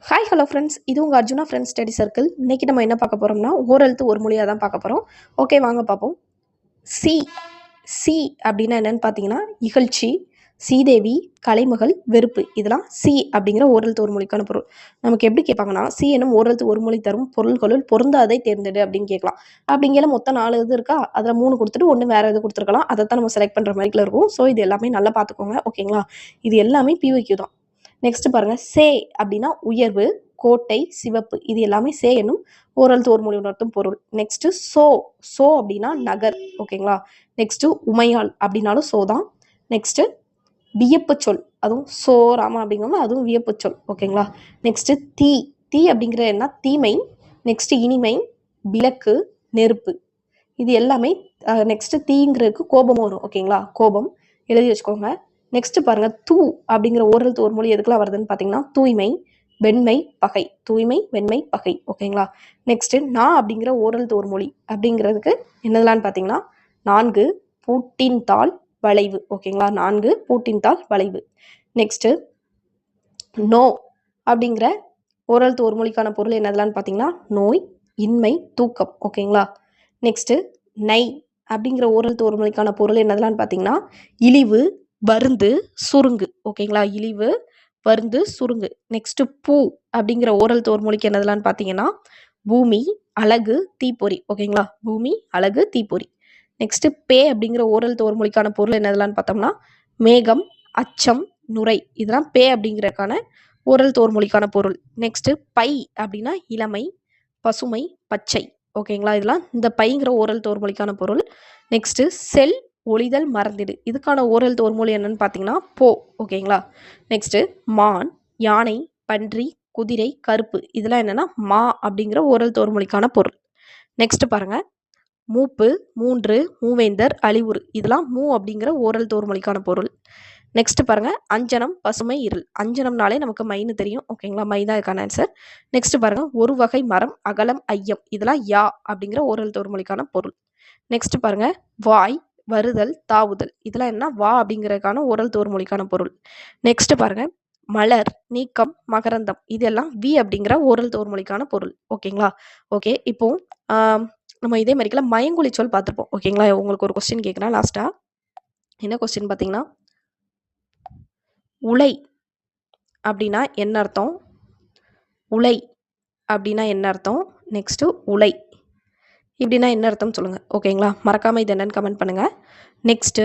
Hi hello friends, இது உங்கள் Arjuna friends study circle. இன்றைக்கி நம்ம என்ன பார்க்க போகிறோம்னா ஓரெழுத்து ஒரு மொழியாக தான் பார்க்க போகிறோம். ஓகே, வாங்க பார்ப்போம். சி சி அப்படின்னா என்னென்னு பார்த்தீங்கன்னா இகழ்ச்சி, சீதேவி, கலைமகள், வெறுப்பு. இதெல்லாம் சி அப்படிங்கிற ஓரெழுத்து ஒரு மொழிக்கான பொருள். நமக்கு எப்படி கேட்பாங்கன்னா, சி எனும் ஓரெழுத்து ஒரு மொழி தரும் பொருள்களுள் பொருந்தாதை தேர்ந்தெடு அப்படின்னு கேட்கலாம். அப்படிங்கிற மொத்தம் 4 இது இருக்கா, அதில் 3 கொடுத்துட்டு ஒன்று வேறு எது கொடுத்துருக்கலாம். அதை தான் நம்ம செலக்ட் பண்ணுற மாதிரில இருக்கும். ஸோ இது எல்லாமே நல்லா பார்த்துக்கோங்க, ஓகேங்களா? இது எல்லாமே பிவிக்யூ தான். நெக்ஸ்ட் பாருங்க, சே அப்படின்னா உயர்வு, கோட்டை, சிவப்பு. இது எல்லாமே சே என்னும் ஓரெழுத்து ஒரு மொழி உணர்த்தும் பொருள். நெக்ஸ்ட் சோ சோ அப்படின்னா நகர், ஓகேங்களா? நெக்ஸ்ட் உமையாள் அப்படின்னாலும் சோ தான். நெக்ஸ்ட் வியப்பு சொல், அதுவும் சோ ராமா அப்படிங்கிறது அதுவும் வியப்பு சொல், ஓகேங்களா? நெக்ஸ்ட் தீ தீ அப்படிங்கிற என்ன தீமை. நெக்ஸ்ட் இனிமை, விளக்கு, நெருப்பு. இது எல்லாமே நெக்ஸ்ட் தீங்கிறதுக்கு கோபமும் வரும், ஓகேங்களா? கோபம் எழுதி வச்சுக்கோங்க. நெக்ஸ்ட் பாருங்க, தூ அப்படிங்கிற ஓரெழுத்து ஒரு மொழி எதுக்குலாம் வருதுன்னு பார்த்தீங்கன்னா தூய்மை, வெண்மை, பகை. தூய்மை, வெண்மை, பகை, ஓகேங்களா? நெக்ஸ்ட் நான் அப்படிங்கிற ஓரெழுத்து ஒரு மொழி அப்படிங்கிறதுக்கு என்னதுலான்னு பார்த்தீங்கன்னா 4 பூட்டின் தாள் வளைவு, ஓகேங்களா? 4 பூட்டின் தாள் வளைவு. நெக்ஸ்ட் நோ அப்படிங்கிற ஓரெழுத்து ஒரு மொழிக்கான பொருள் என்னதுலான்னு பார்த்தீங்கன்னா நோய், இன்மை, தூக்கம், ஓகேங்களா? நெக்ஸ்ட் நை அப்படிங்கிற ஓரெழுத்து ஒரு மொழிக்கான பொருள் என்னதுலான்னு பார்த்தீங்கன்னா இழிவு, வருந்து, சுருங்கு, ஓகேங்களா? இழிவு, வருந்து, சுருங்கு. நெக்ஸ்ட் பூ அப்படிங்கிற ஓரெழுத்து ஒரு மொழிக்கு என்னதுலான்னு பார்த்தீங்கன்னா பூமி, அழகு, தீப்பொறி, ஓகேங்களா? பூமி, அழகு, தீப்பொறி. நெக்ஸ்ட் பே அப்படிங்கிற ஓரெழுத்து ஒரு மொழிக்கான பொருள் என்னதுலான்னு பார்த்தோம்னா மேகம், அச்சம், நுரை. இதெல்லாம் பே அப்படிங்கிறதுக்கான ஓரெழுத்து ஒரு மொழிக்கான பொருள். நெக்ஸ்ட் பை அப்படின்னா இளமை, பசுமை, பச்சை, ஓகேங்களா? இதெல்லாம் இந்த பைங்கிற ஓரெழுத்து ஒரு மொழிக்கான பொருள். நெக்ஸ்ட் செல், ஒளிதல், மறந்திடு. இதுக்கான ஓரெழுத்து ஒரு மொழி என்னன்னு பார்த்தீங்கன்னா போ, ஓகேங்களா? நெக்ஸ்ட் மான், யானை, பன்றி, குதிரை, கருப்பு. இதெல்லாம் என்னன்னா மா அப்படிங்கிற ஓரெழுத்து ஒரு மொழிக்கான பொருள். நெக்ஸ்ட் பாருங்க, மூப்பு, மூன்று, மூவேந்தர், அழிவுறு. இதெல்லாம் மூ அப்படிங்கிற ஓரெழுத்து ஒரு மொழிக்கான பொருள். நெக்ஸ்ட் பாருங்க, அஞ்சனம், பசுமை, இருள். அஞ்சனம்னாலே நமக்கு மைன்னு தெரியும், ஓகேங்களா? மை தான் இதுக்கான ஆன்சர். நெக்ஸ்ட் பாருங்க, ஒரு வகை மரம், அகலம், ஐயம். இதெல்லாம் யா அப்படிங்கிற ஓரெழுத்து ஒரு மொழிக்கான பொருள். நெக்ஸ்ட் பாருங்க, வாய், வருதல், தாவுதல். இதெல்லாம் என்ன வா அப்படிங்கிறதுக்கான ஓரெழுத்து ஒரு மொழிக்கான பொருள். நெக்ஸ்ட் பாருங்க, மலர், நீக்கம், மகரந்தம். இதெல்லாம் வி அப்படிங்கிற ஓரெழுத்து ஒரு மொழிக்கான பொருள், ஓகேங்களா? ஓகே, இப்போ நம்ம இதே மாதிரிக்கெல்லாம் மயங்கொலி சொல் பார்த்துருப்போம், ஓகேங்களா? உங்களுக்கு ஒரு கொஸ்டின் கேட்குறேன் லாஸ்டா. என்ன கொஸ்டின் பார்த்தீங்கன்னா உலை அப்படின்னா என்ன அர்த்தம்? உலை அப்படின்னா என்ன அர்த்தம்? நெக்ஸ்ட் உலை இப்படின்னா என்ன அர்த்தம் சொல்லுங்க, ஓகேங்களா? மறக்காம இது என்னன்னு கமெண்ட் பண்ணுங்க. நெக்ஸ்ட்